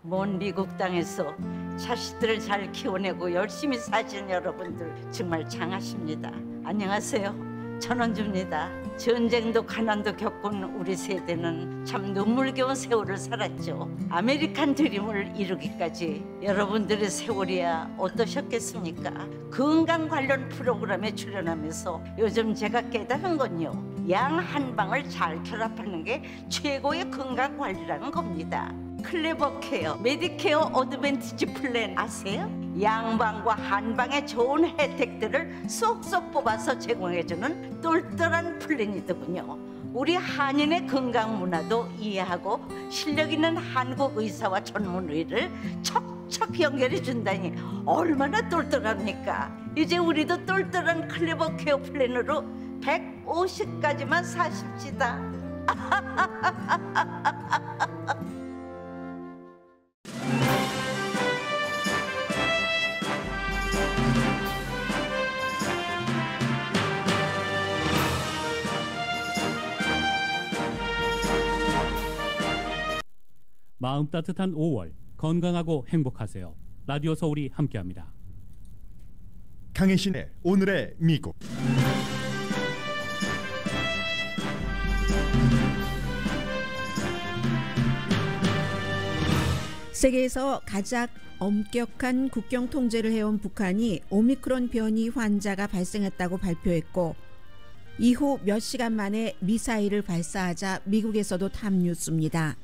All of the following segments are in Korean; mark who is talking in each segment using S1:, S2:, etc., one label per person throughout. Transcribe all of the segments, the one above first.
S1: 먼 미국 땅에서 자식들을 잘 키워내고 열심히 사신 여러분들 정말 장하십니다. 안녕하세요. 전원주입니다. 전쟁도 가난도 겪은 우리 세대는 참 눈물겨운 세월을 살았죠. 아메리칸 드림을 이루기까지 여러분들의 세월이야 어떠셨겠습니까? 건강 관련 프로그램에 출연하면서 요즘 제가 깨달은 건요, 양 한 방을 잘 결합하는 게 최고의 건강 관리라는 겁니다. 클레버 케어, 메디케어 어드밴티지 플랜 아세요? 양방과 한방의 좋은 혜택들을 쏙쏙 뽑아서 제공해주는 똘똘한 플랜이더군요. 우리 한인의 건강 문화도 이해하고 실력 있는 한국 의사와 전문의를 척척 연결해 준다니 얼마나 똘똘합니까? 이제 우리도 똘똘한 클레버 케어 플랜으로 150까지만 사십시다.
S2: 마음 따뜻한 5월, 건강하고 행복하세요. 라디오 서울이 함께합니다.
S3: 강혜신의 오늘의 미국.
S4: 세계에서 가장 엄격한 국경 통제를 해온 북한이 오미크론 변이 환자가 발생했다고 발표했고, 이후 몇 시간 만에 미사일을 발사하자 미국에서도 탑뉴스입니다.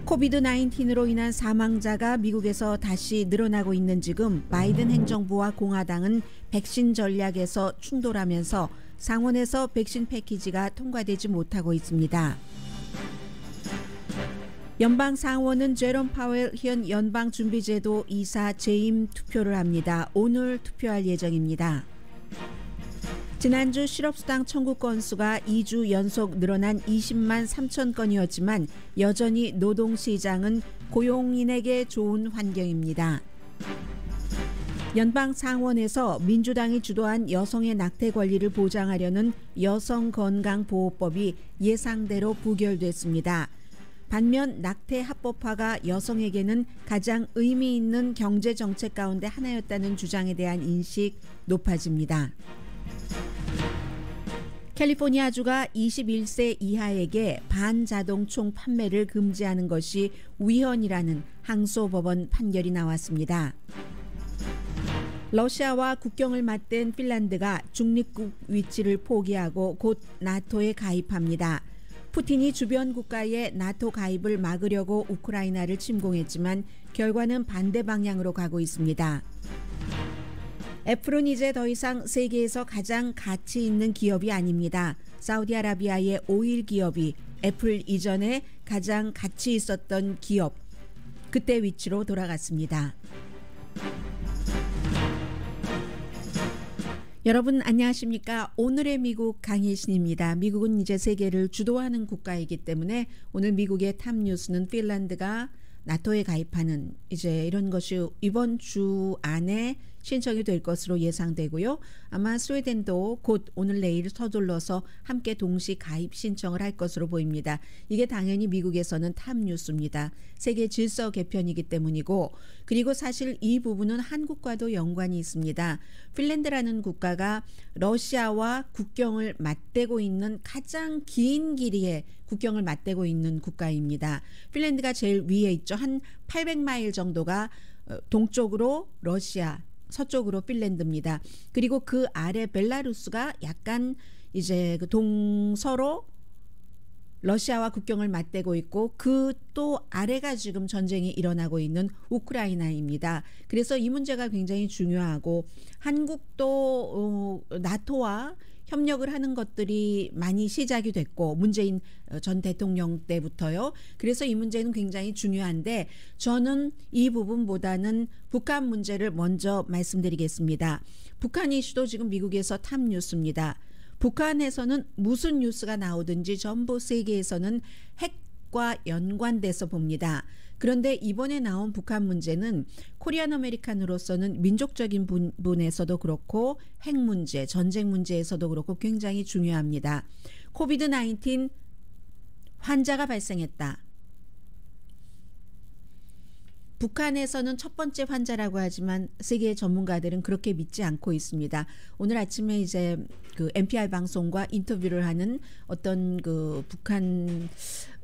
S4: 코비드-19로 인한 사망자가 미국에서 다시 늘어나고 있는 지금 바이든 행정부와 공화당은 백신 전략에서 충돌하면서 상원에서 백신 패키지가 통과되지 못하고 있습니다. 연방 상원은 제롬 파웰 현 연방준비제도 이사 재임 투표를 합니다. 오늘 투표할 예정입니다. 지난주 실업수당 청구 건수가 2주 연속 늘어난 20만 3천 건이었지만 여전히 노동시장은 고용인에게 좋은 환경입니다. 연방 상원에서 민주당이 주도한 여성의 낙태 권리를 보장하려는 여성건강보호법이 예상대로 부결됐습니다. 반면 낙태 합법화가 여성에게는 가장 의미 있는 경제정책 가운데 하나였다는 주장에 대한 인식 높아집니다. 캘리포니아주가 21세 이하에게 반자동총 판매를 금지하는 것이 위헌이라는 항소법원 판결이 나왔습니다. 러시아와 국경을 맞댄 핀란드가 중립국 위치를 포기하고 곧 나토에 가입합니다. 푸틴이 주변 국가의 나토 가입을 막으려고 우크라이나를 침공했지만 결과는 반대 방향으로 가고 있습니다. 애플은 이제 더 이상 세계에서 가장 가치 있는 기업이 아닙니다. 사우디아라비아의 오일 기업이 애플 이전에 가장 가치 있었던 기업, 그때 위치로 돌아갔습니다. 여러분 안녕하십니까? 오늘의 미국 강혜신입니다. 미국은 이제 세계를 주도하는 국가이기 때문에 오늘 미국의 탑뉴스는 핀란드가 나토에 가입하는 이제 이런 것이 이번 주 안에 신청이 될 것으로 예상되고요. 아마 스웨덴도 곧 오늘 내일 서둘러서 함께 동시 가입 신청을 할 것으로 보입니다. 이게 당연히 미국에서는 탑뉴스입니다. 세계 질서 개편이기 때문이고, 그리고 사실 이 부분은 한국과도 연관이 있습니다. 핀란드라는 국가가 러시아와 국경을 맞대고 있는 가장 긴 길이의 국경을 맞대고 있는 국가입니다. 핀란드가 제일 위에 있죠. 한 800마일 정도가 동쪽으로 러시아, 서쪽으로 핀란드입니다. 그리고 그 아래 벨라루스가 약간 이제 그 동서로 러시아와 국경을 맞대고 있고, 그 또 아래가 지금 전쟁이 일어나고 있는 우크라이나입니다. 그래서 이 문제가 굉장히 중요하고, 한국도 나토와 협력을 하는 것들이 많이 시작이 됐고, 문재인 전 대통령 때부터요. 그래서 이 문제는 굉장히 중요한데, 저는 이 부분보다는 북한 문제를 먼저 말씀드리겠습니다. 북한 이슈도 지금 미국에서 탑뉴스입니다. 북한에서는 무슨 뉴스가 나오든지 전부 세계에서는 핵과 연관돼서 봅니다. 그런데 이번에 나온 북한 문제는 코리안 아메리칸으로서는 민족적인 부분에서도 그렇고 핵 문제, 전쟁 문제에서도 그렇고 굉장히 중요합니다. 코비드-19 환자가 발생했다. 북한에서는 첫 번째 환자라고 하지만 세계 전문가들은 그렇게 믿지 않고 있습니다. 오늘 아침에 이제 그 NPR 방송과 인터뷰를 하는 어떤 그 북한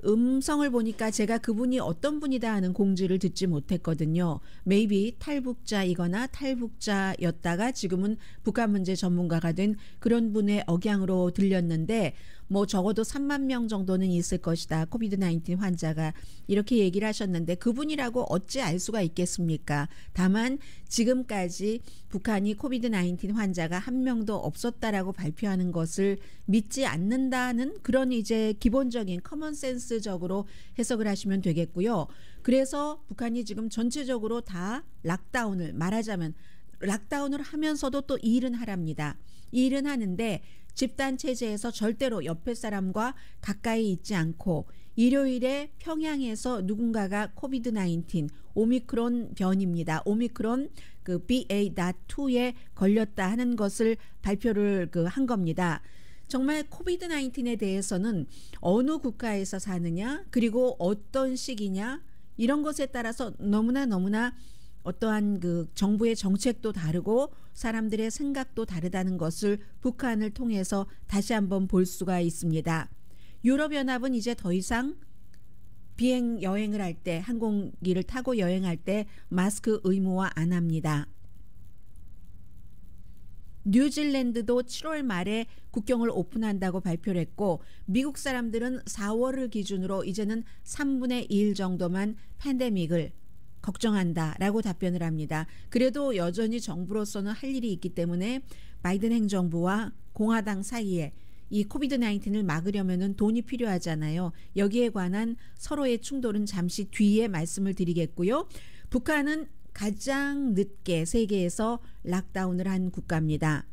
S4: 음성을 보니까 제가 그분이 어떤 분이다 하는 공지를 듣지 못했거든요. maybe 탈북자이거나 탈북자였다가 지금은 북한 문제 전문가가 된 그런 분의 억양으로 들렸는데 뭐 적어도 3만 명 정도는 있을 것이다. 코비드-19 환자가 이렇게 얘기를 하셨는데 그분이라고 어찌 알 수가 있겠습니까? 다만 지금까지 북한이 코비드-19 환자가 한 명도 없었다라고 발표하는 것을 믿지 않는다는 그런 이제 기본적인 커먼센스적으로 해석을 하시면 되겠고요. 그래서 북한이 지금 전체적으로 다 락다운을 말하자면 락다운을 하면서도 또 일은 하랍니다. 일은 하는데 집단 체제에서 절대로 옆에 사람과 가까이 있지 않고 일요일에 평양에서 누군가가 코비드-19 오미크론 변입니다. 오미크론 그 BA.2에 걸렸다 하는 것을 발표를 한 겁니다. 정말 코비드-19에 대해서는 어느 국가에서 사느냐 그리고 어떤 시기냐 이런 것에 따라서 너무나 어떠한 그 정부의 정책도 다르고 사람들의 생각도 다르다는 것을 북한을 통해서 다시 한번 볼 수가 있습니다. 유럽연합은 이제 더 이상 비행 여행을 할 때 항공기를 타고 여행할 때 마스크 의무화 안 합니다. 뉴질랜드도 7월 말에 국경을 오픈한다고 발표를 했고 미국 사람들은 4월을 기준으로 이제는 3분의 1 정도만 팬데믹을 걱정한다라고 답변을 합니다. 그래도 여전히 정부로서는 할 일이 있기 때문에 바이든 행정부와 공화당 사이에 이 코비드-19을 막으려면 돈이 필요하잖아요. 여기에 관한 서로의 충돌은 잠시 뒤에 말씀을 드리겠고요. 북한은 가장 늦게 세계에서 락다운을 한 국가입니다.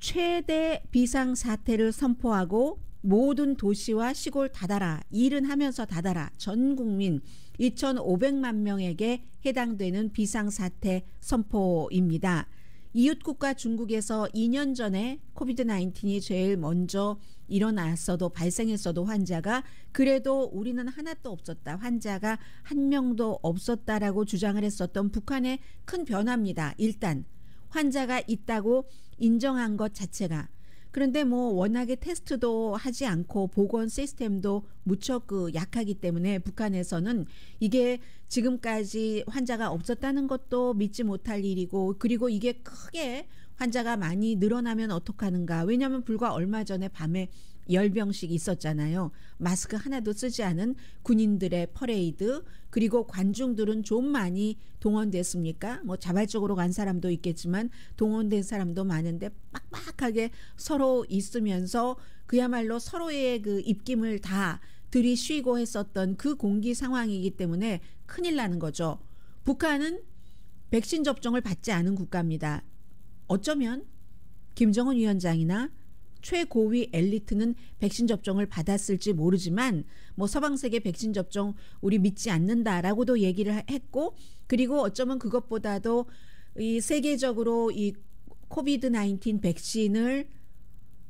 S4: 최대 비상사태를 선포하고 모든 도시와 시골 닫아라. 일은 하면서 닫아라. 전 국민 2,500만 명에게 해당되는 비상사태 선포입니다. 이웃국가 중국에서 2년 전에 코비드-19이 제일 먼저 일어났어도 발생했어도 환자가 그래도 우리는 하나도 없었다. 환자가 한 명도 없었다라고 주장을 했었던 북한의 큰 변화입니다. 일단 환자가 있다고 인정한 것 자체가 그런데 뭐 워낙에 테스트도 하지 않고 보건 시스템도 무척 약하기 때문에 북한에서는 이게 지금까지 환자가 없었다는 것도 믿지 못할 일이고 그리고 이게 크게 환자가 많이 늘어나면 어떡하는가. 왜냐하면 불과 얼마 전에 밤에 열병식 있었잖아요. 마스크 하나도 쓰지 않은 군인들의 퍼레이드 그리고 관중들은 좀 많이 동원됐습니까? 뭐 자발적으로 간 사람도 있겠지만 동원된 사람도 많은데 빡빡하게 서로 있으면서 그야말로 서로의 그 입김을 다 들이쉬고 했었던 그 공기 상황이기 때문에 큰일 나는 거죠. 북한은 백신 접종을 받지 않은 국가입니다. 어쩌면 김정은 위원장이나 최고위 엘리트는 백신 접종을 받았을지 모르지만 뭐 서방 세계 백신 접종 우리 믿지 않는다라고도 얘기를 했고 그리고 어쩌면 그것보다도 이 세계적으로 이 코비드-19 백신을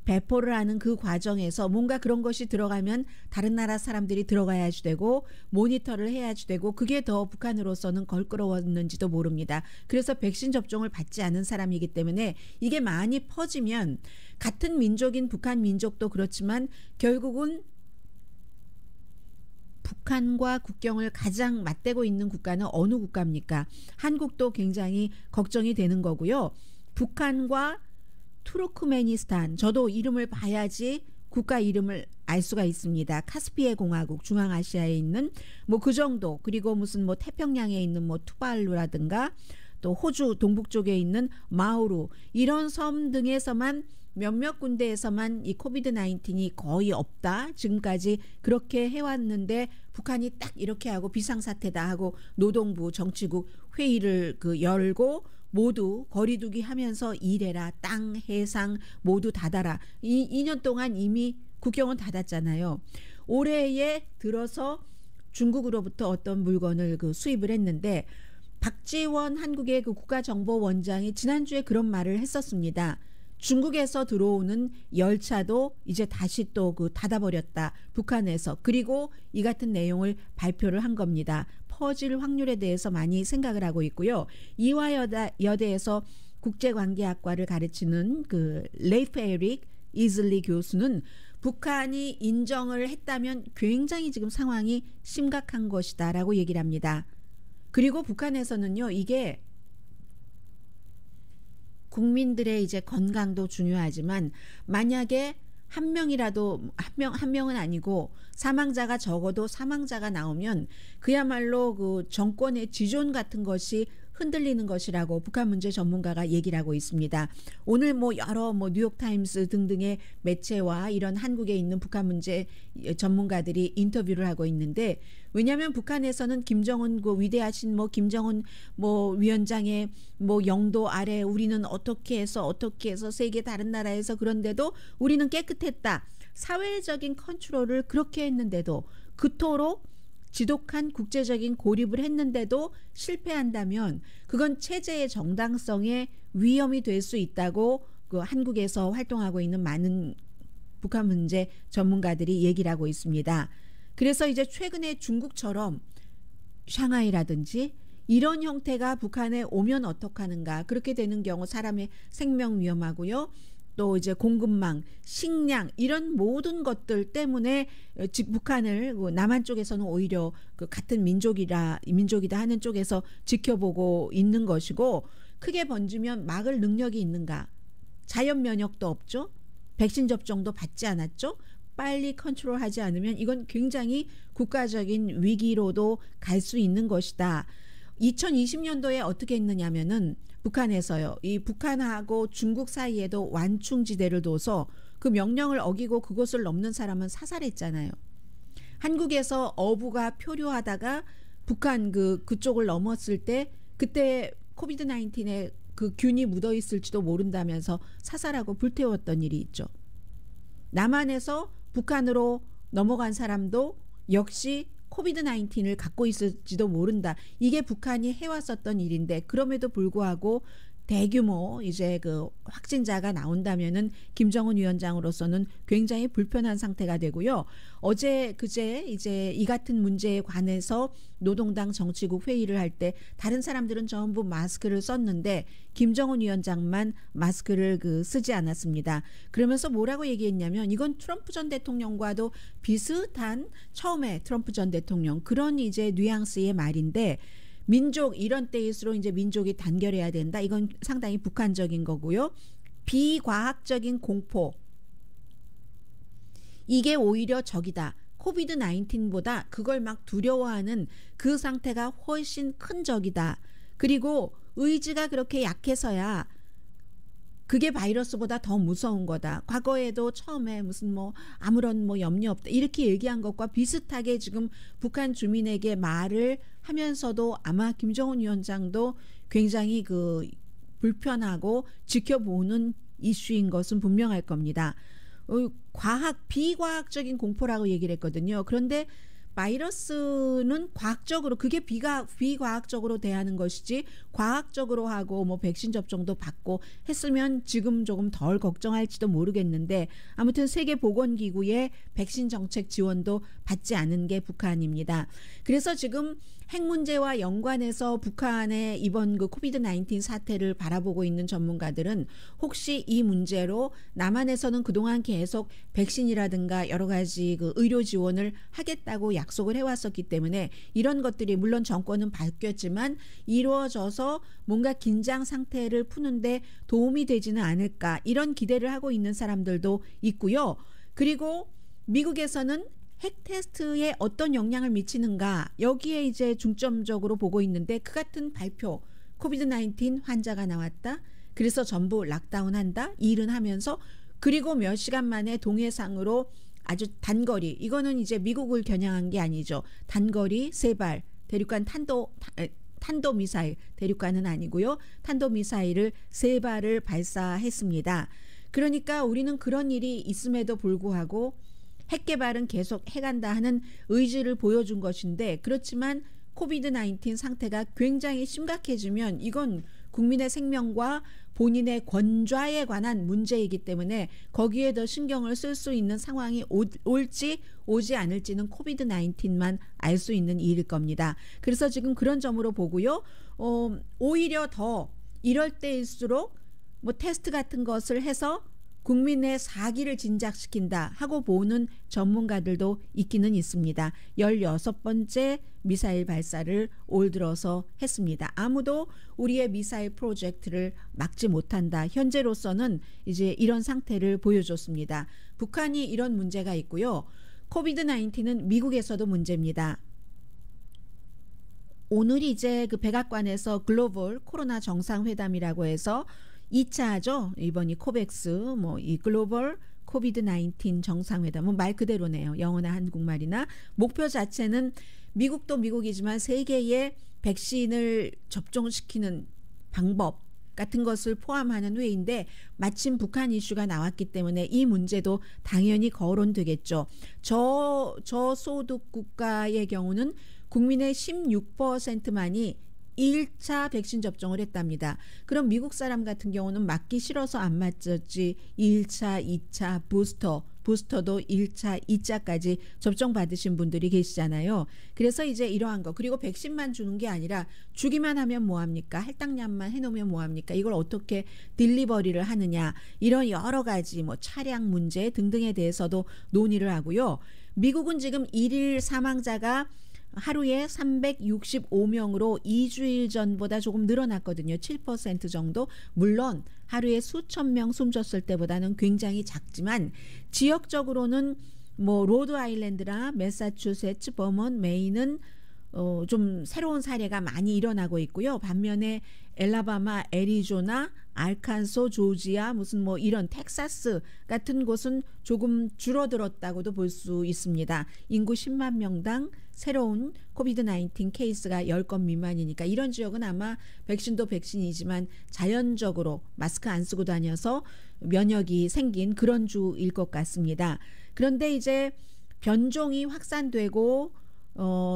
S4: 배포를 하는 그 과정에서 뭔가 그런 것이 들어가면 다른 나라 사람들이 들어가야지 되고 모니터를 해야지 되고 그게 더 북한으로서는 걸끄러웠는지도 모릅니다. 그래서 백신 접종을 받지 않은 사람이기 때문에 이게 많이 퍼지면 같은 민족인 북한 민족도 그렇지만 결국은 북한과 국경을 가장 맞대고 있는 국가는 어느 국가입니까? 한국도 굉장히 걱정이 되는 거고요. 북한과 투르크메니스탄 저도 이름을 봐야지 국가 이름을 알 수가 있습니다. 카스피해 공화국 중앙아시아에 있는 뭐 그 정도 그리고 무슨 뭐 태평양에 있는 뭐 투발루라든가 또 호주 동북 쪽에 있는 마우루 이런 섬 등에서만 몇몇 군데에서만 이 코비드-19이 거의 없다. 지금까지 그렇게 해왔는데 북한이 딱 이렇게 하고 비상사태다 하고 노동부 정치국 회의를 열고 모두 거리두기 하면서 일해라. 땅, 해상 모두 닫아라. 2년 동안 이미 국경은 닫았잖아요. 올해에 들어서 중국으로부터 어떤 물건을 수입을 했는데 박지원 한국의 국가정보원장이 지난주에 그런 말을 했었습니다. 중국에서 들어오는 열차도 이제 다시 또 그 닫아버렸다. 북한에서. 그리고 이 같은 내용을 발표를 한 겁니다. 퍼질 확률에 대해서 많이 생각을 하고 있고요. 이화여대에서 국제관계학과를 가르치는 그 레이프 에릭 이즐리 교수는 북한이 인정을 했다면 굉장히 지금 상황이 심각한 것이다라고 얘기를 합니다. 그리고 북한에서는요, 이게 국민들의 이제 건강도 중요하지만 만약에 한 명이라도 한 명은 아니고 사망자가 적어도 사망자가 나오면 그야말로 그 정권의 지존 같은 것이 흔들리는 것이라고 북한 문제 전문가가 얘기를 하고 있습니다. 오늘 뭐 여러 뉴욕타임스 등등의 매체와 이런 한국에 있는 북한 문제 전문가들이 인터뷰를 하고 있는데, 왜냐하면 북한에서는 김정은 그 위대하신 김정은 위원장의 영도 아래 우리는 어떻게 해서 세계 다른 나라에서 그런데도 우리는 깨끗했다. 사회적인 컨트롤을 그렇게 했는데도, 그토록 지독한 국제적인 고립을 했는데도 실패한다면 그건 체제의 정당성에 위험이 될 수 있다고 그 한국에서 활동하고 있는 많은 북한 문제 전문가들이 얘기를 하고 있습니다. 그래서 이제 최근에 중국처럼 샹하이라든지 이런 형태가 북한에 오면 어떡하는가, 그렇게 되는 경우 사람의 생명 위험하고요. 또 이제 공급망, 식량 이런 모든 것들 때문에 북한을 남한 쪽에서는 오히려 그 같은 민족이다 하는 쪽에서 지켜보고 있는 것이고, 크게 번지면 막을 능력이 있는가? 자연 면역도 없죠. 백신 접종도 받지 않았죠. 빨리 컨트롤하지 않으면 이건 굉장히 국가적인 위기로도 갈 수 있는 것이다. 2020년도에 어떻게 했느냐면은 북한에서요, 이 북한하고 중국 사이에도 완충지대를 둬서 그 명령을 어기고 그곳을 넘는 사람은 사살했잖아요. 한국에서 어부가 표류하다가 북한 그쪽을 넘었을 때 그때 코비드 19에 그 균이 묻어 있을지도 모른다면서 사살하고 불태웠던 일이 있죠. 남한에서 북한으로 넘어간 사람도 역시 코비드 19을 갖고 있을지도 모른다. 이게 북한이 해왔었던 일인데, 그럼에도 불구하고 대규모 이제 그 확진자가 나온다면은 김정은 위원장으로서는 굉장히 불편한 상태가 되고요. 그제 이제 이 같은 문제에 관해서 노동당 정치국 회의를 할 때 다른 사람들은 전부 마스크를 썼는데 김정은 위원장만 마스크를 쓰지 않았습니다. 그러면서 뭐라고 얘기했냐면, 이건 트럼프 전 대통령과도 비슷한, 처음에 트럼프 전 대통령 그런 이제 뉘앙스의 말인데, 민족 이런 때일수록 이제 민족이 단결해야 된다. 이건 상당히 북한적인 거고요. 비과학적인 공포, 이게 오히려 적이다. 코비드 19보다 그걸 막 두려워하는 그 상태가 훨씬 큰 적이다. 그리고 의지가 그렇게 약해서야 그게 바이러스보다 더 무서운 거다. 과거에도 처음에 무슨 아무런 염려 없다 이렇게 얘기한 것과 비슷하게 지금 북한 주민에게 말을 하면서도 아마 김정은 위원장도 굉장히 불편하고 지켜보는 이슈인 것은 분명할 겁니다. 비과학적인 공포라고 얘기를 했거든요. 그런데 바이러스는 과학적으로, 그게 비과학적으로 대하는 것이지 과학적으로 하고 백신 접종도 받고 했으면 지금 조금 덜 걱정할지도 모르겠는데, 아무튼 세계보건기구의 백신 정책 지원도 받지 않은 게 북한입니다. 그래서 지금 핵 문제와 연관해서 북한의 이번 코비드 19 사태를 바라보고 있는 전문가들은 혹시 이 문제로 남한에서는 그동안 계속 백신이라든가 여러 가지 의료 지원을 하겠다고 약속을 해왔었기 때문에 이런 것들이 물론 정권은 바뀌었지만 이루어져서 뭔가 긴장 상태를 푸는데 도움이 되지는 않을까, 이런 기대를 하고 있는 사람들도 있고요. 그리고 미국에서는 핵 테스트에 어떤 영향을 미치는가, 여기에 이제 중점적으로 보고 있는데, 그 같은 발표, 코비드 19 환자가 나왔다, 그래서 전부 락다운한다, 일은 하면서, 그리고 몇 시간 만에 동해상으로 아주 단거리, 이거는 이제 미국을 겨냥한 게 아니죠. 단거리 3발, 대륙간 탄도미사일, 대륙간은 아니고요. 탄도미사일을 3발을 발사했습니다. 그러니까 우리는 그런 일이 있음에도 불구하고 핵 개발은 계속 해간다 하는 의지를 보여준 것인데, 그렇지만 코비드 19 상태가 굉장히 심각해지면 이건 국민의 생명과 본인의 권좌에 관한 문제이기 때문에 거기에 더 신경을 쓸 수 있는 상황이 올지 오지 않을지는 코비드 19만 알 수 있는 일일 겁니다. 그래서 지금 그런 점으로 보고요. 오히려 더 이럴 때일수록 뭐 테스트 같은 것을 해서 국민의 사기를 진작시킨다 하고 보는 전문가들도 있기는 있습니다. 16번째 미사일 발사를 올 들어서 했습니다. 아무도 우리의 미사일 프로젝트를 막지 못한다. 현재로서는 이제 이런 상태를 보여줬습니다. 북한이 이런 문제가 있고요. 코비드 19은 미국에서도 문제입니다. 오늘 이제 그 백악관에서 글로벌 코로나 정상회담이라고 해서 2차죠. 이번이 코백스 뭐 이 글로벌 코비드 19 정상회담은 말 그대로네요. 영어나 한국말이나 목표 자체는 미국도 미국이지만 세계의 백신을 접종시키는 방법 같은 것을 포함하는 회의인데 마침 북한 이슈가 나왔기 때문에 이 문제도 당연히 거론되겠죠. 저소득 국가의 경우는 국민의 16%만이 1차 백신 접종을 했답니다. 그럼 미국 사람 같은 경우는 맞기 싫어서 안 맞았지 1차, 2차, 부스터도 1차, 2차까지 접종 받으신 분들이 계시잖아요. 그래서 이제 이러한 거 그리고 백신만 주는 게 아니라 주기만 하면 뭐합니까? 할당량만 해놓으면 뭐합니까? 이걸 어떻게 딜리버리를 하느냐 이런 여러 가지 뭐 차량 문제 등등에 대해서도 논의를 하고요. 미국은 지금 1일 사망자가 하루에 365명으로 2주일 전보다 조금 늘어났거든요. 7% 정도. 물론 하루에 수천 명 숨졌을 때보다는 굉장히 작지만 지역적으로는 뭐 로드아일랜드나 매사추세츠, 버먼, 메인은 좀 새로운 사례가 많이 일어나고 있고요. 반면에 엘라바마, 애리조나, 알칸소, 조지아, 무슨 뭐 이런 텍사스 같은 곳은 조금 줄어들었다고도 볼 수 있습니다. 인구 10만 명당 새로운 코비드 19 케이스가 10건 미만이니까 이런 지역은 아마 백신도 백신이지만 자연적으로 마스크 안 쓰고 다녀서 면역이 생긴 그런 주일 것 같습니다. 그런데 이제 변종이 확산되고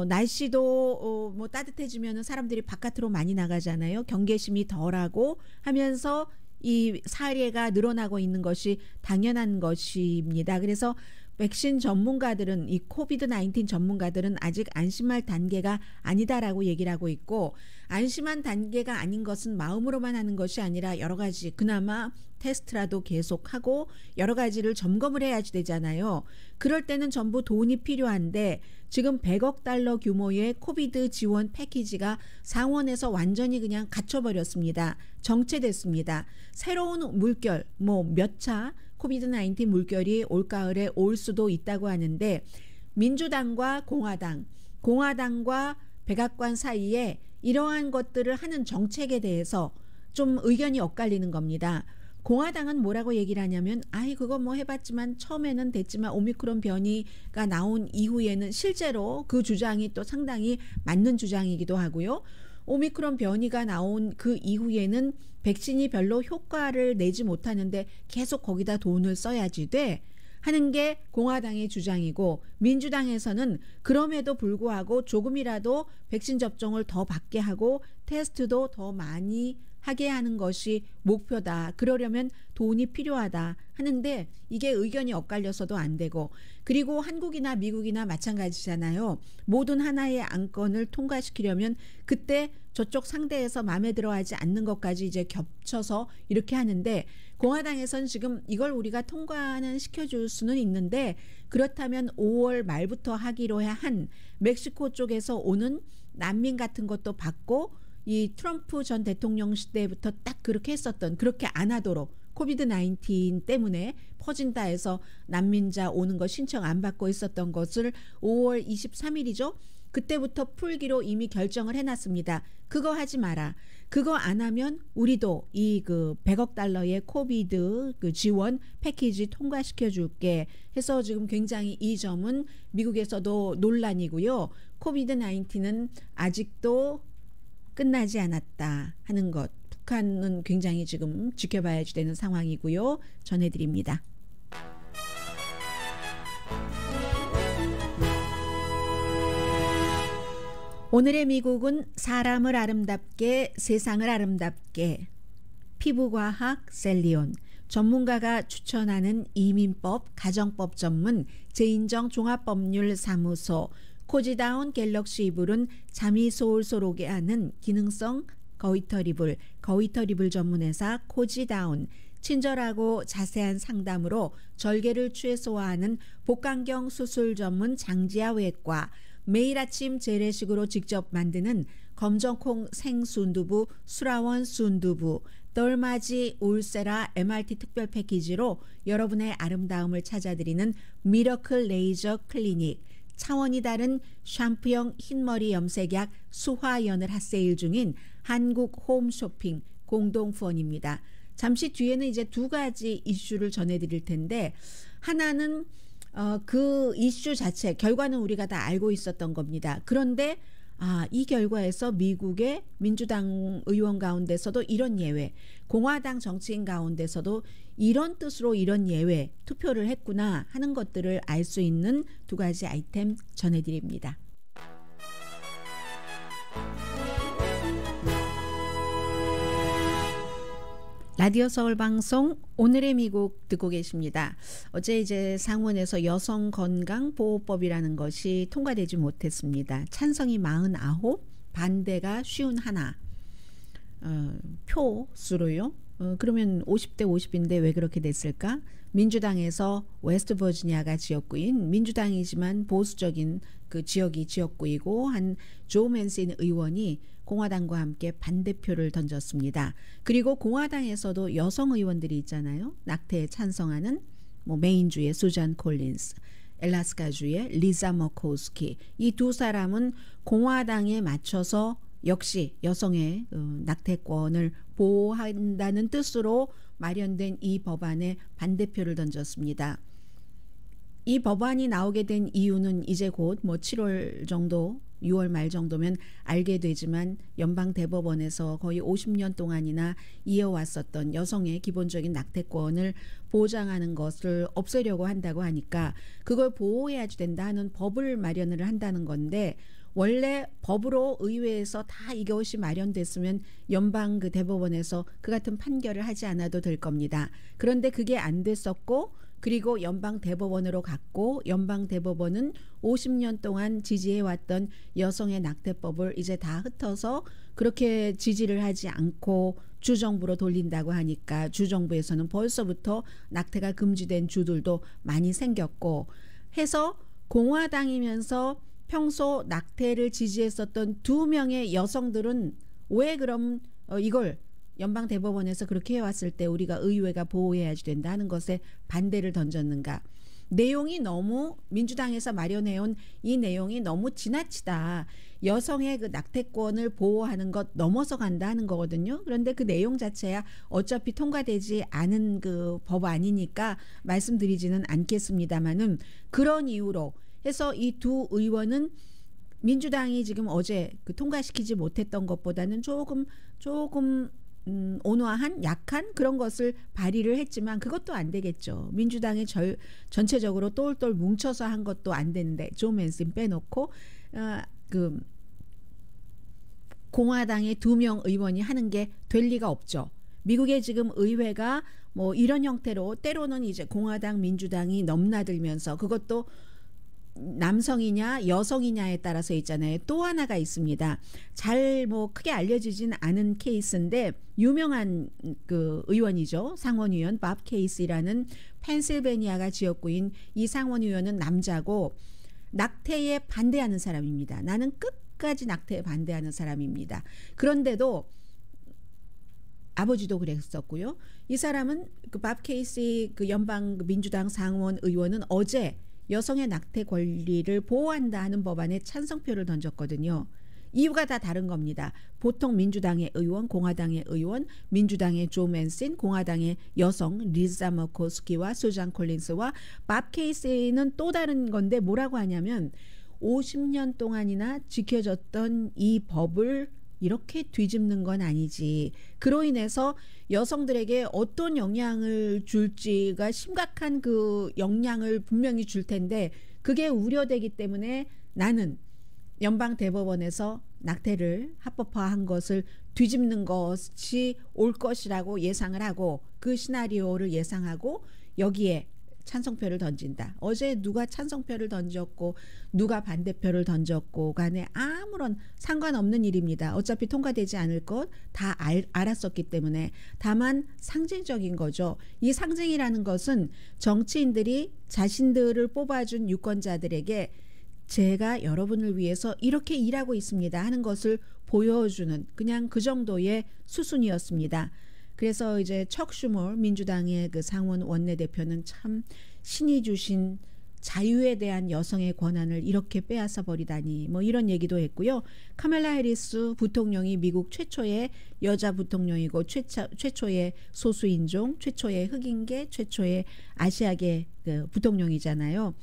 S4: 날씨도 뭐 따뜻해지면은 사람들이 바깥으로 많이 나가잖아요. 경계심이 덜하고 하면서 이 사례가 늘어나고 있는 것이 당연한 것입니다. 그래서 백신 전문가들은 이 코비드 19 전문가들은 아직 안심할 단계가 아니다라고 얘기를 하고 있고 안심한 단계가 아닌 것은 마음으로만 하는 것이 아니라 여러 가지 그나마 테스트라도 계속하고 여러 가지를 점검을 해야지 되잖아요. 그럴 때는 전부 돈이 필요한데 지금 100억 달러 규모의 코비드 지원 패키지가 상원에서 완전히 그냥 갇혀버렸습니다. 정체됐습니다. 새로운 물결 뭐 몇 차 코비드 19 물결이 올가을에 올 수도 있다고 하는데 민주당과 공화당과 백악관 사이에 이러한 것들을 하는 정책에 대해서 좀 의견이 엇갈리는 겁니다. 공화당은 뭐라고 얘기를 하냐면 그거 뭐 해봤지만 처음에는 됐지만 오미크론 변이가 나온 이후에는 실제로 그 주장이 또 상당히 맞는 주장이기도 하고요. 오미크론 변이가 나온 그 이후에는 백신이 별로 효과를 내지 못하는데 계속 거기다 돈을 써야지 돼 하는 게 공화당의 주장이고 민주당에서는 그럼에도 불구하고 조금이라도 백신 접종을 더 받게 하고 테스트도 더 많이 하게 하는 것이 목표다. 그러려면 돈이 필요하다 하는데 이게 의견이 엇갈려서도 안 되고 그리고 한국이나 미국이나 마찬가지잖아요. 모든 하나의 안건을 통과시키려면 그때 저쪽 상대에서 마음에 들어하지 않는 것까지 이제 겹쳐서 이렇게 하는데 공화당에서는 지금 이걸 우리가 통과는 시켜줄 수는 있는데 그렇다면 5월 말부터 하기로 한 멕시코 쪽에서 오는 난민 같은 것도 받고 이 트럼프 전 대통령 시대부터 딱 그렇게 했었던 그렇게 안 하도록 코비드 19 때문에 퍼진다 해서 난민자 오는 거 신청 안 받고 있었던 것을 5월 23일이죠. 그때부터 풀기로 이미 결정을 해놨습니다. 그거 하지 마라. 그거 안 하면 우리도 이 그 100억 달러의 코비드 그 지원 패키지 통과시켜 줄게 해서 지금 굉장히 이 점은 미국에서도 논란이고요. 코비드 19은 아직도 끝나지 않았다 하는 것. 북한은 굉장히 지금 지켜봐야지 되는 상황이고요. 전해드립니다. 오늘의 미국은 사람을 아름답게 세상을 아름답게 피부과학 셀리온 전문가가 추천하는 이민법 가정법 전문 제인정 종합법률사무소 코지다운 갤럭시 이불은 잠이 솔솔 오게 하는 기능성 거위털 이불 전문회사 코지다운 친절하고 자세한 상담으로 절개를 최소화하는 복강경 수술 전문 장지아 외과 매일 아침 재래식으로 직접 만드는 검정콩 생순두부 수라원 순두부 덜맞이 울세라 MRT 특별 패키지로 여러분의 아름다움을 찾아드리는 미러클 레이저 클리닉 차원이 다른 샴푸형 흰머리 염색약 수화연을 핫세일 중인 한국 홈쇼핑 공동후원입니다. 잠시 뒤에는 이제 두 가지 이슈를 전해드릴 텐데 하나는 그 이슈 자체 결과는 우리가 다 알고 있었던 겁니다. 그런데 이 결과에서 미국의 민주당 의원 가운데서도 이런 예외, 공화당 정치인 가운데서도 이런 뜻으로 이런 예외 투표를 했구나 하는 것들을 알 수 있는 두 가지 아이템 전해드립니다. 라디오 서울 방송 오늘의 미국 듣고 계십니다. 어제 이제 상원에서 여성 건강 보호법이라는 것이 통과되지 못했습니다. 찬성이 49, 반대가 51. 표수로요. 그러면 50대 50인데 왜 그렇게 됐을까? 민주당에서 웨스트 버지니아가 지역구인 민주당이지만 보수적인 그 지역이 지역구이고 한 조 맨신 의원이 공화당과 함께 반대표를 던졌습니다. 그리고 공화당에서도 여성 의원들이 있잖아요. 낙태에 찬성하는 메인주의 수잔 콜린스, 엘라스카주의 리자 머코스키 이 두 사람은 공화당에 맞춰서 역시 여성의 낙태권을 보호한다는 뜻으로 마련된 이 법안에 반대표를 던졌습니다. 이 법안이 나오게 된 이유는 이제 곧 7월 정도 6월 말 정도면 알게 되지만 연방 대법원에서 거의 50년 동안이나 이어왔었던 여성의 기본적인 낙태권을 보장하는 것을 없애려고 한다고 하니까 그걸 보호해야 된다는 법을 마련을 한다는 건데 원래 법으로 의회에서 다 이것이 마련됐으면 연방 그 대법원에서 그 같은 판결을 하지 않아도 될 겁니다. 그런데 그게 안 됐었고 그리고 연방 대법원으로 갔고 연방 대법원은 50년 동안 지지해왔던 여성의 낙태법을 이제 다 흩어서 그렇게 지지를 하지 않고 주정부로 돌린다고 하니까 주정부에서는 벌써부터 낙태가 금지된 주들도 많이 생겼고 해서 공화당이면서 평소 낙태를 지지했었던 2명의 여성들은 왜 그럼 이걸 연방 대법원에서 그렇게 해왔을 때 우리가 의회가 보호해야지 된다는 것에 반대를 던졌는가. 내용이 너무 민주당에서 마련해온 이 내용이 너무 지나치다. 여성의 그 낙태권을 보호하는 것 넘어서 간다는 거거든요. 그런데 그 내용 자체야 어차피 통과되지 않은 그 법 아니니까 말씀드리지는 않겠습니다만은 그런 이유로 해서 이 두 의원은 민주당이 지금 어제 그 통과시키지 못했던 것보다는 조금 온화한 약한 그런 것을 발의를 했지만 그것도 안 되겠죠. 민주당이 전체적으로 똘똘 뭉쳐서 한 것도 안 되는데 조 맨신 빼놓고 그 공화당의 2명 의원이 하는 게 될 리가 없죠. 미국의 지금 의회가 이런 형태로 때로는 이제 공화당 민주당이 넘나들면서 그것도 남성이냐 여성이냐에 따라서 있잖아요. 또 하나가 있습니다. 잘 크게 알려지진 않은 케이스인데 유명한 그 의원이죠. 상원의원 밥 케이시라는 펜실베니아가 지역구인 이 상원의원은 남자고 낙태에 반대하는 사람입니다. 나는 끝까지 낙태에 반대하는 사람입니다. 그런데도 아버지도 그랬었고요. 이 사람은 그 밥 케이시 그 연방 민주당 상원 의원은 어제 여성의 낙태 권리를 보호한다 하는 법안에 찬성표를 던졌거든요. 이유가 다 다른 겁니다. 보통 민주당의 의원, 공화당의 의원, 민주당의 조 맨신, 공화당의 여성 리자 머코스키와 수잔 콜린스와 밥 케이스는 또 다른 건데 뭐라고 하냐면 50년 동안이나 지켜졌던 이 법을 이렇게 뒤집는 건 아니지. 그로 인해서 여성들에게 어떤 영향을 줄지가 심각한 그 영향을 분명히 줄 텐데 그게 우려되기 때문에 나는 연방 대법원에서 낙태를 합법화한 것을 뒤집는 것이 올 것이라고 예상을 하고 그 시나리오를 예상하고 여기에 찬성표를 던진다. 어제 누가 찬성표를 던졌고 누가 반대표를 던졌고 간에 아무런 상관없는 일입니다. 어차피 통과되지 않을 것 다 알았었기 때문에 다만 상징적인 거죠. 이 상징이라는 것은 정치인들이 자신들을 뽑아준 유권자들에게 제가 여러분을 위해서 이렇게 일하고 있습니다 하는 것을 보여주는 그냥 그 정도의 수순이었습니다. 그래서 이제 척 슈머 민주당의 그 상원 원내대표는 참 신이 주신 자유에 대한 여성의 권한을 이렇게 빼앗아 버리다니 뭐 이런 얘기도 했고요. 카멜라 해리스 부통령이 미국 최초의 여자 부통령이고 최초의 소수인종, 최초의 흑인계, 최초의 아시아계 그 부통령이잖아요.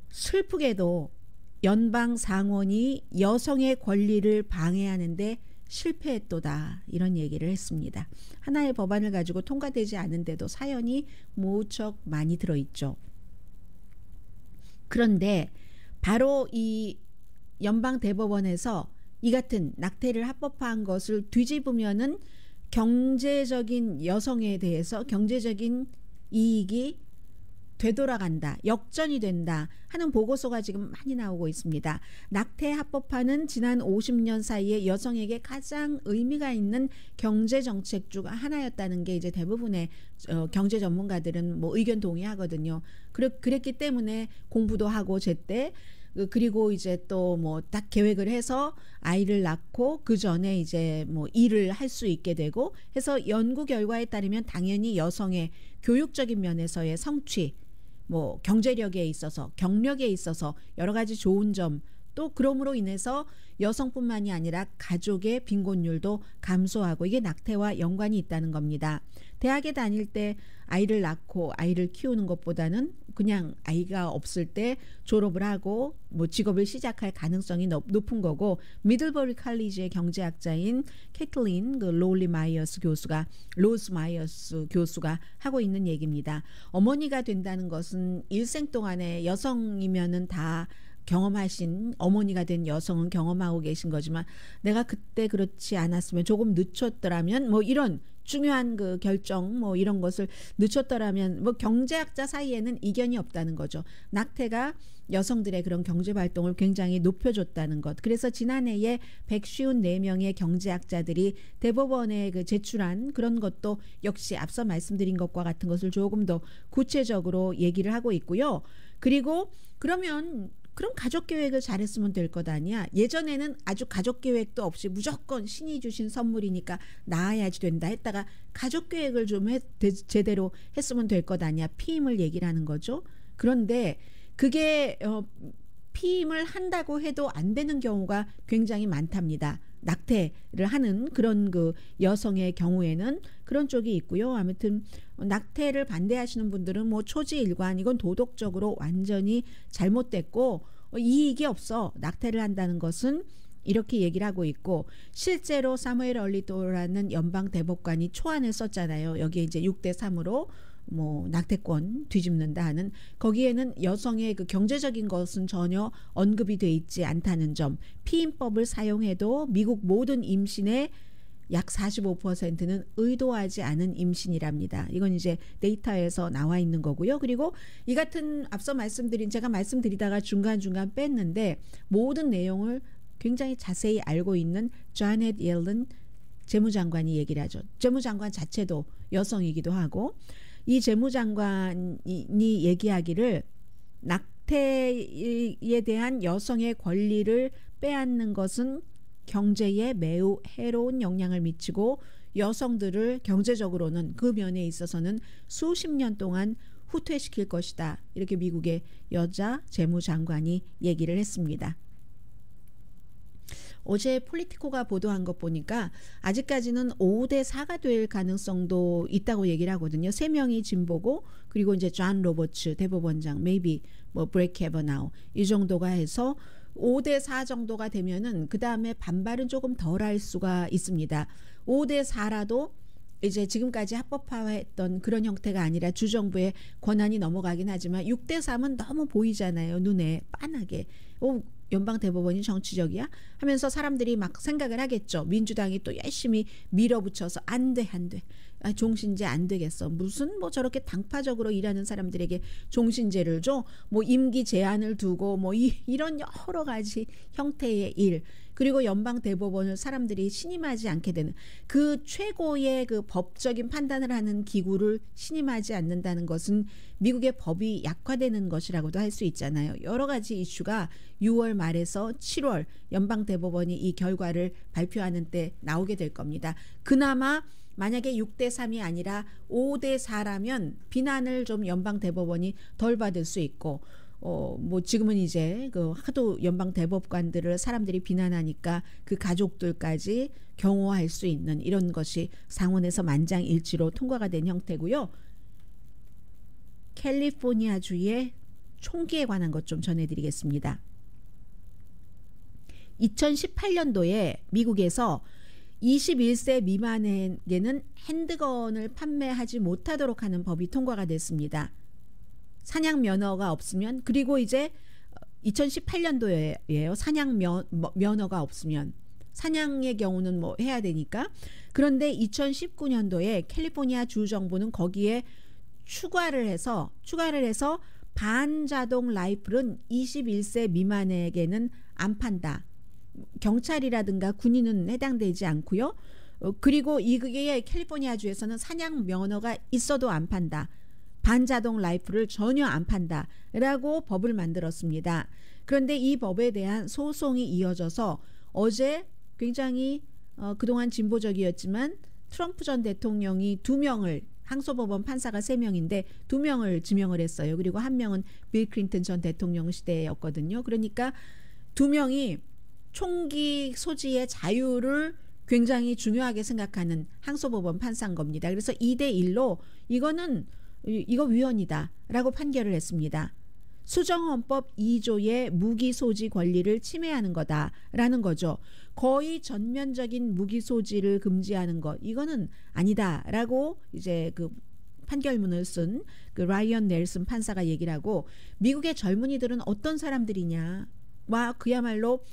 S4: 슬프게도 연방 상원이 여성의 권리를 방해하는데 실패했도다 이런 얘기를 했습니다. 하나의 법안을 가지고 통과되지 않은데도 사연이 무척 많이 들어있죠. 그런데 바로 이 연방 대법원에서 이 같은 낙태를 합법화한 것을 뒤집으면은 경제적인 여성에 대해서 경제적인 이익이 되돌아간다, 역전이 된다 하는 보고서가 지금 많이 나오고 있습니다. 낙태 합법화는 지난 50년 사이에 여성에게 가장 의미가 있는 경제 정책 중 하나였다는 게 이제 대부분의 경제 전문가들은 뭐 의견 동의하거든요. 그랬기 때문에 공부도 하고 제때 그리고 이제 또 뭐 딱 계획을 해서 아이를 낳고 그 전에 이제 뭐 일을 할 수 있게 되고 해서 연구 결과에 따르면 당연히 여성의 교육적인 면에서의 성취 뭐 경제력에 있어서 경력에 있어서 여러 가지 좋은 점 또 그럼으로 인해서 여성뿐만이 아니라 가족의 빈곤율도 감소하고 이게 낙태와 연관이 있다는 겁니다. 대학에 다닐 때 아이를 낳고 아이를 키우는 것보다는 그냥 아이가 없을 때 졸업을 하고 뭐 직업을 시작할 가능성이 높은 거고 미들버리 칼리지의 경제학자인 캐틀린 로즈 마이어스 교수가 하고 있는 얘기입니다. 어머니가 된다는 것은 일생 동안에 여성이면은 다 경험하신 어머니가 된 여성은 경험하고 계신 거지만 내가 그때 그렇지 않았으면 조금 늦췄더라면 뭐 이런 중요한 그 결정 뭐 이런 것을 늦췄더라면 뭐 경제학자 사이에는 이견이 없다는 거죠. 낙태가 여성들의 그런 경제 활동을 굉장히 높여줬다는 것. 그래서 지난해에 154명의 경제학자들이 대법원에 그 제출한 그런 것도 역시 앞서 말씀드린 것과 같은 것을 조금 더 구체적으로 얘기를 하고 있고요. 그리고 그럼 가족계획을 잘했으면 될 것 아니야. 예전에는 아주 가족계획도 없이 무조건 신이 주신 선물이니까 낳아야지 된다 했다가 가족계획을 좀 제대로 했으면 될 것 아니야. 피임을 얘기를 하는 거죠. 그런데 그게 피임을 한다고 해도 안 되는 경우가 굉장히 많답니다. 낙태를 하는 그런 그 여성의 경우에는 그런 쪽이 있고요. 아무튼 낙태를 반대하시는 분들은 뭐 초지일관 이건 도덕적으로 완전히 잘못됐고 이익이 없어. 낙태를 한다는 것은 이렇게 얘기를 하고 있고 실제로 사무엘 얼리토라는 연방 대법관이 초안을 썼잖아요. 여기에 이제 6대3으로 뭐 낙태권 뒤집는다 하는 거기에는 여성의 그 경제적인 것은 전혀 언급이 돼 있지 않다는 점. 피임법을 사용해도 미국 모든 임신의 약 45%는 의도하지 않은 임신이랍니다. 이건 이제 데이터에서 나와 있는 거고요. 그리고 이 같은 앞서 제가 말씀드리다가 중간중간 뺐는데 모든 내용을 굉장히 자세히 알고 있는 자넷 옐런 재무장관이 얘기를 하죠. 재무장관 자체도 여성이기도 하고 이 재무장관이 얘기하기를 낙태에 대한 여성의 권리를 빼앗는 것은 경제에 매우 해로운 영향을 미치고 여성들을 경제적으로는 그 면에 있어서는 수십 년 동안 후퇴시킬 것이다. 이렇게 미국의 여자 재무장관이 얘기를 했습니다. 어제 폴리티코가 보도한 것 보니까 아직까지는 5대4가 될 가능성도 있다고 얘기를 하거든요. 3명이 진보고 그리고 이제 존 로버츠 대법원장, maybe 뭐 브렉 캐버나우 이 정도가 해서 5대4 정도가 되면은 그 다음에 반발은 조금 덜 할 수가 있습니다. 5대4라도 이제 지금까지 합법화했던 그런 형태가 아니라 주정부의 권한이 넘어가긴 하지만 6대3은 너무 보이잖아요. 눈에 빤하게. 연방대법원이 정치적이야? 하면서 사람들이 막 생각을 하겠죠. 민주당이 또 열심히 밀어붙여서 안 돼. 종신제 안 되겠어. 무슨 뭐 저렇게 당파적으로 일하는 사람들에게 종신제를 줘? 뭐 임기 제한을 두고 뭐 이런 여러 가지 형태의 일. 그리고 연방대법원을 사람들이 신임하지 않게 되는 그 최고의 그 법적인 판단을 하는 기구를 신임하지 않는다는 것은 미국의 법이 약화되는 것이라고도 할 수 있잖아요. 여러 가지 이슈가 6월 말에서 7월 연방대법원이 이 결과를 발표하는 때 나오게 될 겁니다. 그나마 만약에 6대3이 아니라 5대4라면 비난을 좀 연방대법원이 덜 받을 수 있고 뭐 지금은 이제 그 하도 연방 대법관들을 사람들이 비난하니까 그 가족들까지 경호할 수 있는 이런 것이 상원에서 만장일치로 통과가 된 형태고요. 캘리포니아주의 총기에 관한 것 좀 전해드리겠습니다. 2018년도에 미국에서 21세 미만에게는 핸드건을 판매하지 못하도록 하는 법이 통과가 됐습니다. 사냥 면허가 없으면, 그리고 이제 2018년도에요. 사냥 면허가 없으면 사냥의 경우는 뭐 해야 되니까. 그런데 2019년도에 캘리포니아 주 정부는 거기에 추가를 해서 반자동 라이플은 21세 미만에게는 안 판다. 경찰이라든가 군인은 해당되지 않고요. 그리고 이게 캘리포니아 주에서는 사냥 면허가 있어도 안 판다. 반자동 라이플을 전혀 안 판다라고 법을 만들었습니다. 그런데 이 법에 대한 소송이 이어져서 어제 굉장히 그동안 진보적이었지만 트럼프 전 대통령이 2명을, 항소법원 판사가 3명인데 2명을 지명을 했어요. 그리고 1명은 빌 클린턴 전 대통령 시대였거든요. 그러니까 2명이 총기 소지의 자유를 굉장히 중요하게 생각하는 항소법원 판사인 겁니다. 그래서 2대1로 이거 위헌이다 라고 판결을 했습니다. 수정헌법 2조의 무기 소지 권리를 침해하는 거다라는 거죠. 거의 전면적인 무기 소지를 금지하는 것, 이거는 아니다라고 이제 그 판결문을 쓴 그 라이언 넬슨 판사가 얘기를 하고, 미국의 젊은이들은 어떤 사람들이냐, 와 그야말로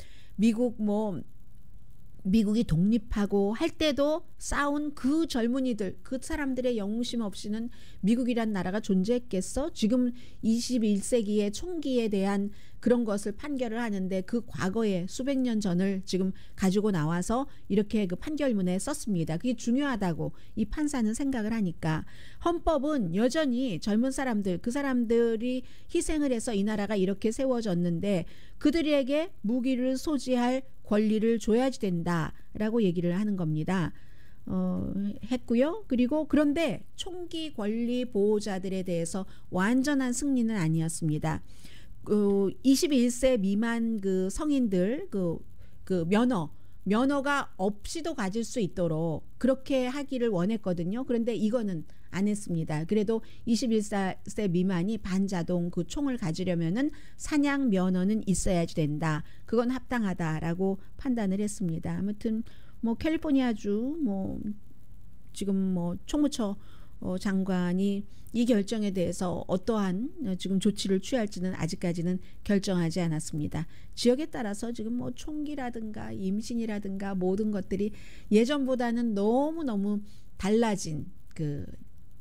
S4: 미국이 독립하고 할 때도 싸운 그 젊은이들, 그 사람들의 영웅심 없이는 미국이란 나라가 존재했겠어? 지금 21세기의 총기에 대한 그런 것을 판결을 하는데 그 과거에 수백 년 전을 지금 가지고 나와서 이렇게 그 판결문에 썼습니다. 그게 중요하다고 이 판사는 생각을 하니까, 헌법은 여전히 젊은 사람들, 그 사람들이 희생을 해서 이 나라가 이렇게 세워졌는데 그들에게 무기를 소지할 권리를 줘야지 된다라고 얘기를 하는 겁니다. 했고요. 그리고 그런데 총기 권리 보호자들에 대해서 완전한 승리는 아니었습니다. 21세 미만 그 성인들 그 면허가 없이도 가질 수 있도록 그렇게 하기를 원했거든요. 그런데 이거는 안 했습니다. 그래도 21세 미만이 반자동 그 총을 가지려면은 사냥 면허는 있어야지 된다. 그건 합당하다라고 판단을 했습니다. 아무튼 뭐 캘리포니아주 지금 총무처 장관이 이 결정에 대해서 어떠한 지금 조치를 취할지는 아직까지는 결정하지 않았습니다. 지역에 따라서 지금 총기라든가 임신이라든가 모든 것들이 예전보다는 너무너무 달라진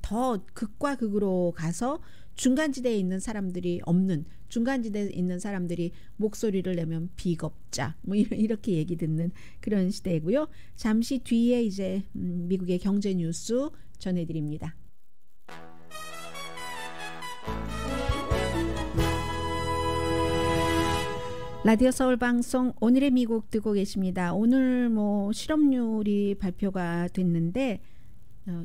S4: 더 극과 극으로 가서 중간지대에 있는 사람들이 없는, 중간지대에 있는 사람들이 목소리를 내면 비겁자 이렇게 얘기 듣는 그런 시대이고요. 잠시 뒤에 이제 미국의 경제 뉴스 전해드립니다. 라디오 서울 방송 오늘의 미국 듣고 계십니다. 오늘 실업률이 발표가 됐는데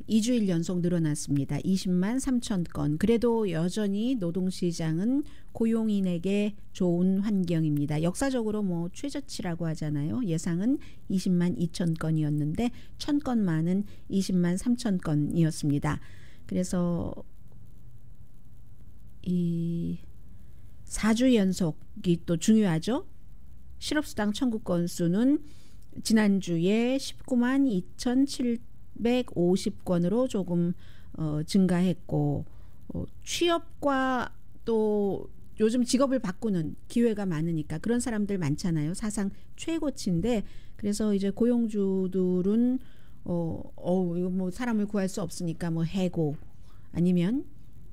S4: 2주일 연속 늘어났습니다. 20만 3천 건. 그래도 여전히 노동시장은 고용인에게 좋은 환경입니다. 역사적으로 최저치라고 하잖아요. 예상은 20만 2천 건이었는데 1,000건만은 20만 3천 건이었습니다. 그래서 이 4주 연속이 또 중요하죠. 실업수당 청구 건수는 지난주에 19만 2,750건으로 조금 증가했고 취업과 또 요즘 직업을 바꾸는 기회가 많으니까 그런 사람들 많잖아요. 사상 최고치인데 그래서 이제 고용주들은 이거 뭐 사람을 구할 수 없으니까 뭐 해고 아니면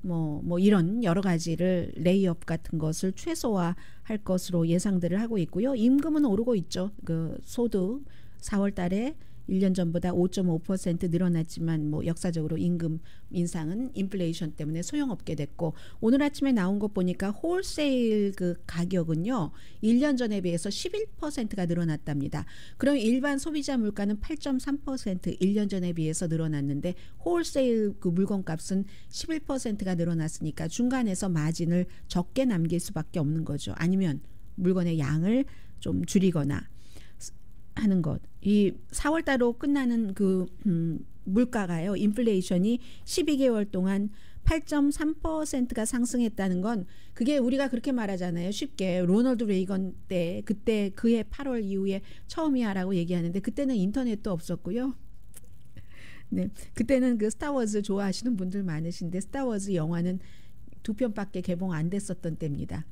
S4: 뭐 이런 여러 가지를 레이업 같은 것을 최소화할 것으로 예상들을 하고 있고요. 임금은 오르고 있죠. 그 소득 4월 달에 1년 전보다 5.5% 늘어났지만 뭐 역사적으로 임금 인상은 인플레이션 때문에 소용없게 됐고 오늘 아침에 나온 것 보니까 홀세일 그 가격은요 1년 전에 비해서 11%가 늘어났답니다. 그럼 일반 소비자 물가는 8.3% 1년 전에 비해서 늘어났는데 홀세일 그 물건값은 11%가 늘어났으니까 중간에서 마진을 적게 남길 수밖에 없는 거죠. 아니면 물건의 양을 좀 줄이거나 하는 것. 이 4월 달로 끝나는 그 물가가요. 인플레이션이 12개월 동안 8.3%가 상승했다는 건 그게 우리가 그렇게 말하잖아요. 쉽게 로널드 레이건 때 그때 그해 8월 이후에 처음이야라고 얘기하는데 그때는 인터넷도 없었고요. 네, 그때는 그 스타워즈 좋아하시는 분들 많으신데 스타워즈 영화는 2편밖에 개봉 안 됐었던 때입니다.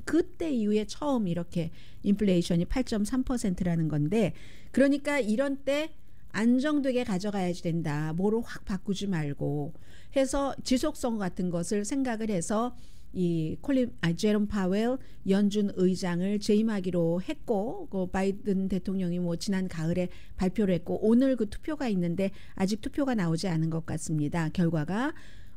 S4: 그때 이후에 처음 이렇게 인플레이션이 8.3%라는 건데 그러니까 이런 때 안정되게 가져가야지 된다. 뭐로 확 바꾸지 말고 해서 지속성 같은 것을 생각을 해서 이 제롬 파웰 연준 의장을 재임하기로 했고 그 바이든 대통령이 뭐 지난 가을에 발표를 했고 오늘 그 투표가 있는데 아직 투표가 나오지 않은 것 같습니다. 결과가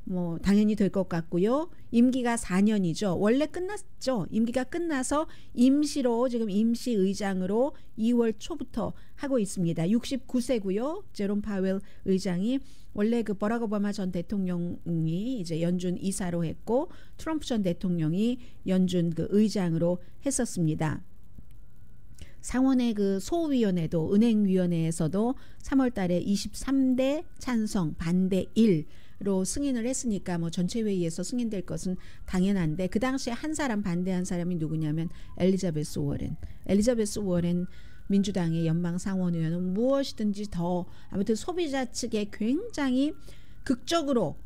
S4: 뭐 당연히 될 것 같고요. 임기가 4년이죠. 원래 끝났죠. 임기가 끝나서 임시로 지금 임시 의장으로 2월 초부터 하고 있습니다. 69세고요. 제롬 파웰 의장이 원래 그 버락 오바마 전 대통령이 이제 연준 이사로 했고 트럼프 전 대통령이 연준 그 의장으로 했었습니다. 상원의 그 소위원회도 은행위원회에서도 3월 달에 23대 찬성 반대 1로 승인을 했으니까 뭐 전체 회의에서 승인될 것은 당연한데 그 당시에 한 사람 반대한 사람이 누구냐면 엘리자베스 워렌 민주당의 연방 상원의원은 무엇이든지 더 아무튼 소비자 측에 굉장히 극적으로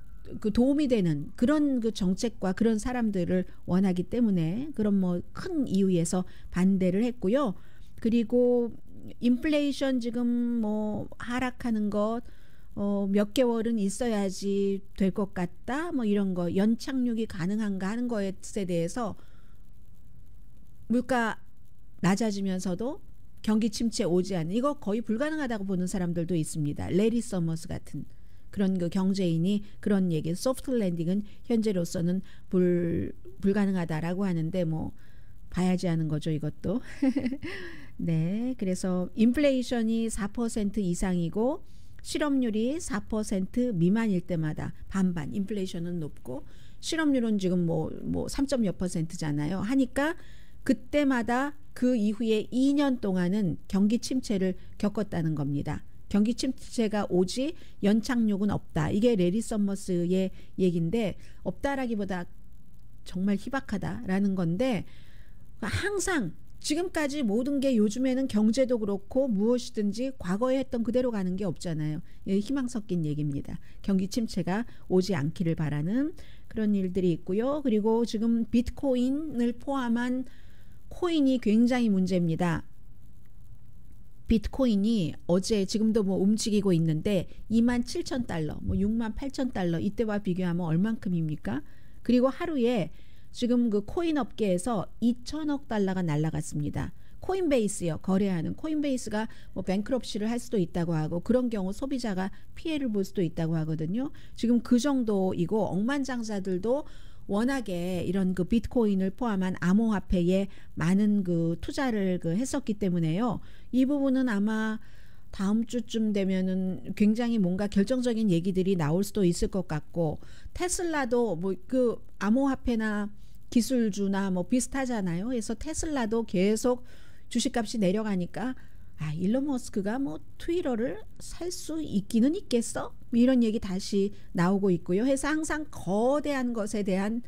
S4: 그 도움이 되는 그런 그 정책과 그런 사람들을 원하기 때문에 그런 뭐 큰 이유에서 반대를 했고요. 그리고 인플레이션 지금 뭐 하락하는 것 몇 개월은 있어야지 될 것 같다. 뭐 이런 거 연착륙이 가능한가 하는 것에 대해서 물가 낮아지면서도 경기 침체 오지 않는 이거 거의 불가능하다고 보는 사람들도 있습니다. 레리 서머스 같은 그런 그 경제인이 그런 얘기 소프트 랜딩은 현재로서는 불가능하다라고 하는데 뭐 봐야지 하는 거죠 이것도. 네, 그래서 인플레이션이 4% 이상이고 실업률이 4% 미만일 때마다 반반 인플레이션은 높고 실업률은 지금 뭐 3점 몇 %잖아요. 하니까 그때마다 그 이후에 2년 동안은 경기 침체를 겪었다는 겁니다. 경기 침체가 오지 연착륙은 없다. 이게 레리 서머스의 얘기인데 없다라기보다 정말 희박하다라는 건데 항상 지금까지 모든 게 요즘에는 경제도 그렇고 무엇이든지 과거에 했던 그대로 가는 게 없잖아요. 희망 섞인 얘기입니다. 경기 침체가 오지 않기를 바라는 그런 일들이 있고요. 그리고 지금 비트코인을 포함한 코인이 굉장히 문제입니다. 비트코인이 어제 지금도 뭐 움직이고 있는데 27,000달러, 뭐 68,000달러 이때와 비교하면 얼만큼입니까? 그리고 하루에 지금 그 코인 업계에서 2천억 달러가 날라갔습니다. 코인베이스요. 거래하는 코인베이스가 뭐 뱅크럽시를 할 수도 있다고 하고 그런 경우 소비자가 피해를 볼 수도 있다고 하거든요. 지금 그 정도이고 억만장자들도 워낙에 이런 그 비트코인을 포함한 암호화폐에 많은 그 투자를 그 했었기 때문에요. 이 부분은 아마 다음 주쯤 되면은 굉장히 뭔가 결정적인 얘기들이 나올 수도 있을 것 같고 테슬라도 뭐 그 암호화폐나 기술주나 뭐 비슷하잖아요. 그래서 테슬라도 계속 주식값이 내려가니까 일론 머스크가 뭐 트위터를 살 수 있기는 있겠어? 이런 얘기 다시 나오고 있고요. 해서 항상 거대한 것에 대한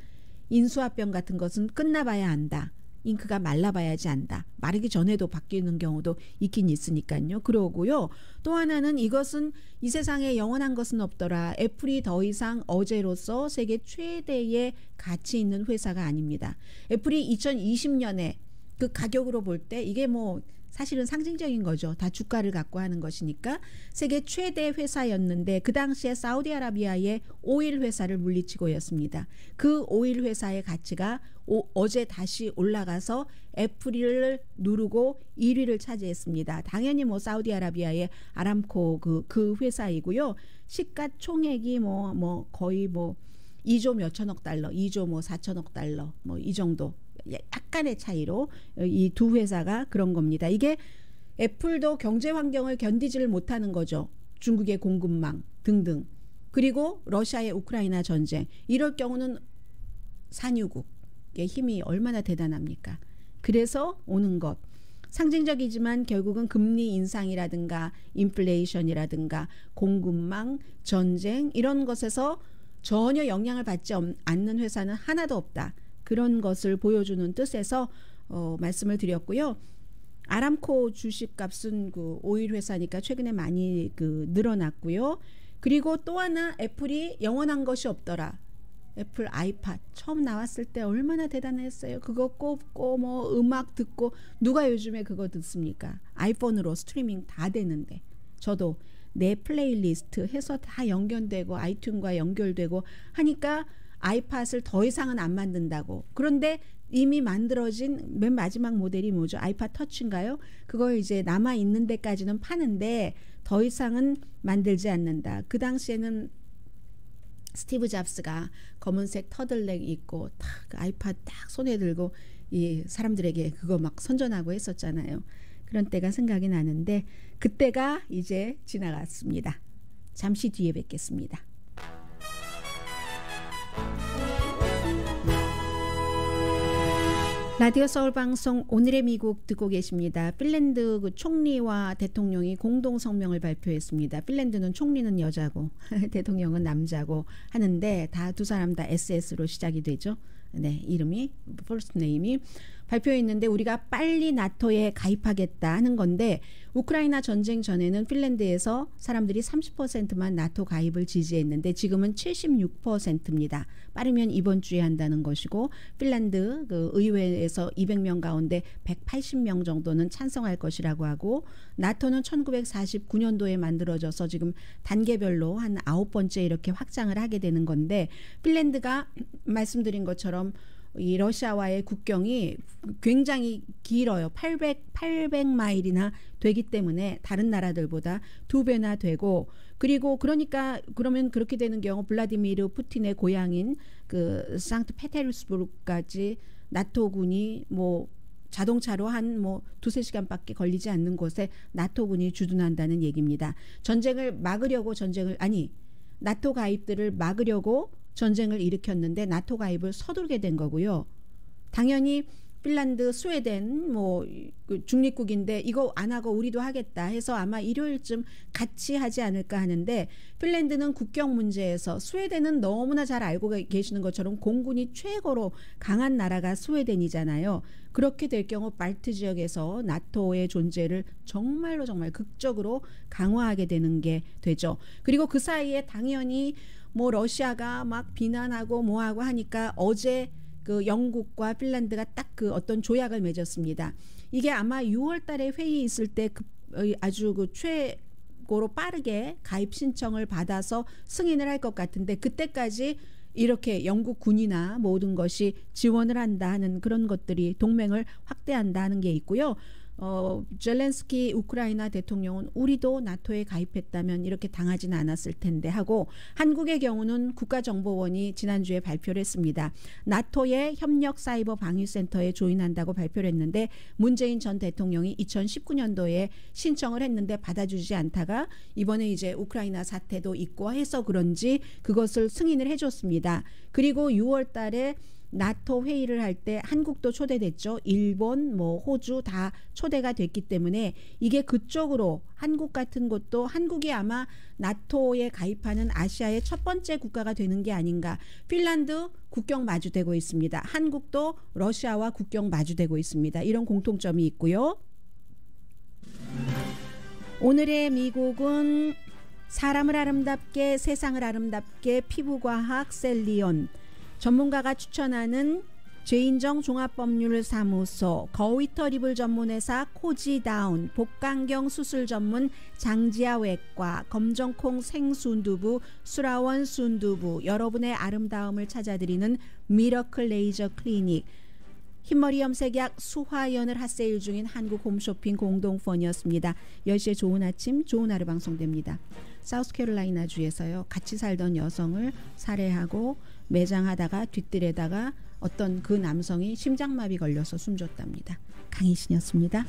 S4: 인수합병 같은 것은 끝나봐야 한다. 잉크가 말라봐야지 안다. 마르기 전에도 바뀌는 경우도 있긴 있으니까요. 그러고요. 또 하나는 이것은 이 세상에 영원한 것은 없더라. 애플이 더 이상 어제로서 세계 최대의 가치 있는 회사가 아닙니다. 애플이 2020년에 그 가격으로 볼 때 이게 뭐 사실은 상징적인 거죠. 다 주가를 갖고 하는 것이니까 세계 최대 회사였는데 그 당시에 사우디아라비아의 오일 회사를 물리치고였습니다. 그 오일 회사의 가치가 어제 다시 올라가서 애플을 누르고 1위를 차지했습니다. 당연히 뭐 사우디아라비아의 아람코 그 회사이고요. 시가총액이 뭐 거의 뭐 2조 몇천억 달러, 2조 뭐 4천억 달러 뭐 이 정도. 약간의 차이로 이 두 회사가 그런 겁니다. 이게 애플도 경제 환경을 견디지를 못하는 거죠. 중국의 공급망 등등. 그리고 러시아의 우크라이나 전쟁. 이럴 경우는 산유국의 힘이 얼마나 대단합니까? 그래서 오는 것. 상징적이지만 결국은 금리 인상이라든가 인플레이션이라든가 공급망, 전쟁 이런 것에서 전혀 영향을 받지 않는 회사는 하나도 없다. 그런 것을 보여주는 뜻에서 말씀을 드렸고요. 아람코 주식값은 그 오일 회사니까 최근에 많이 늘어났고요. 그리고 또 하나 애플이 영원한 것이 없더라. 애플 아이팟 처음 나왔을 때 얼마나 대단했어요. 그거 꼽고 뭐 음악 듣고 누가 요즘에 그거 듣습니까? 아이폰으로 스트리밍 다 되는데 저도 내 플레이리스트 해서 다 연결되고 아이튠과 연결되고 하니까 아이팟을 더 이상은 안 만든다고. 그런데 이미 만들어진 맨 마지막 모델이 뭐죠? 아이팟 터치인가요? 그걸 이제 남아 있는 데까지는 파는데 더 이상은 만들지 않는다. 그 당시에는 스티브 잡스가 검은색 터들넥 입고 딱 아이팟 딱 손에 들고 이 사람들에게 그거 막 선전하고 했었잖아요. 그런 때가 생각이 나는데 그때가 이제 지나갔습니다. 잠시 뒤에 뵙겠습니다. 라디오 서울방송 오늘의 미국 듣고 계십니다. 핀란드 그 총리와 대통령이 공동 성명을 발표했습니다. 핀란드는 총리는 여자고 대통령은 남자고 하는데 다 두 사람 다 SS로 시작이 되죠. 네, 이름이 퍼스트 네임이 발표했는데 우리가 빨리 나토에 가입하겠다 하는 건데 우크라이나 전쟁 전에는 핀란드에서 사람들이 30%만 나토 가입을 지지했는데 지금은 76%입니다. 빠르면 이번 주에 한다는 것이고 핀란드 그 의회에서 200명 가운데 180명 정도는 찬성할 것이라고 하고 나토는 1949년도에 만들어져서 지금 단계별로 한 9번째 이렇게 확장을 하게 되는 건데 핀란드가 말씀드린 것처럼 이 러시아와의 국경이 굉장히 길어요. 800마일이나 되기 때문에 다른 나라들보다 2배나 되고 그리고 그러니까 그러면 그렇게 되는 경우 블라디미르 푸틴의 고향인 그 상트페테르스부르크까지 나토군이 뭐 자동차로 한 뭐 2-3시간밖에 걸리지 않는 곳에 나토군이 주둔한다는 얘기입니다. 나토 가입들을 막으려고 전쟁을 일으켰는데 나토 가입을 서두르게 된 거고요. 당연히 핀란드, 스웨덴 뭐 중립국인데 이거 안 하고 우리도 하겠다 해서 아마 일요일쯤 같이 하지 않을까 하는데 핀란드는 국경 문제에서 스웨덴은 너무나 잘 알고 계시는 것처럼 공군이 최고로 강한 나라가 스웨덴이잖아요. 그렇게 될 경우 발트 지역에서 나토의 존재를 정말 극적으로 강화하게 되는 게 되죠. 그리고 그 사이에 당연히 뭐 러시아가 막 비난하고 뭐하고 하니까 어제 그 영국과 핀란드가 딱 그 어떤 조약을 맺었습니다. 이게 아마 6월 달에 회의 있을 때 아주 그 최고로 빠르게 가입 신청을 받아서 승인을 할 것 같은데 그때까지 이렇게 영국 군이나 모든 것이 지원을 한다 하는 그런 것들이 동맹을 확대한다 하는 게 있고요. 젤렌스키 우크라이나 대통령은 우리도 나토에 가입했다면 이렇게 당하지는 않았을 텐데 하고 한국의 경우는 국가정보원이 지난주에 발표를 했습니다. 나토의 협력 사이버 방위센터에 조인한다고 발표를 했는데 문재인 전 대통령이 2019년도에 신청을 했는데 받아주지 않다가 이번에 이제 우크라이나 사태도 있고 해서 그런지 그것을 승인을 해줬습니다. 그리고 6월 달에 나토 회의를 할 때 한국도 초대됐죠. 일본, 뭐 호주 다 초대가 됐기 때문에 이게 그쪽으로 한국 같은 곳도 한국이 아마 나토에 가입하는 아시아의 첫 번째 국가가 되는 게 아닌가. 핀란드 국경 마주대고 있습니다. 한국도 러시아와 국경 마주대고 있습니다. 이런 공통점이 있고요. 오늘의 미국은 사람을 아름답게 세상을 아름답게 피부과학 셀리온 전문가가 추천하는 죄인정 종합법률사무소 거위터 리블 전문회사 코지다운 복강경 수술 전문 장지아 외과 검정콩 생순두부 수라원 순두부 여러분의 아름다움을 찾아드리는 미러클 레이저 클리닉 흰머리 염색약 수화연을 핫세일 중인 한국 홈쇼핑 공동펀이었습니다. 10시에 좋은 아침 좋은 하루 방송됩니다. 사우스캐롤라이나주에서요. 같이 살던 여성을 살해하고 매장하다가 뒷뜰에다가 어떤 그 남성이 심장마비 걸려서 숨졌답니다. 강희신이었습니다.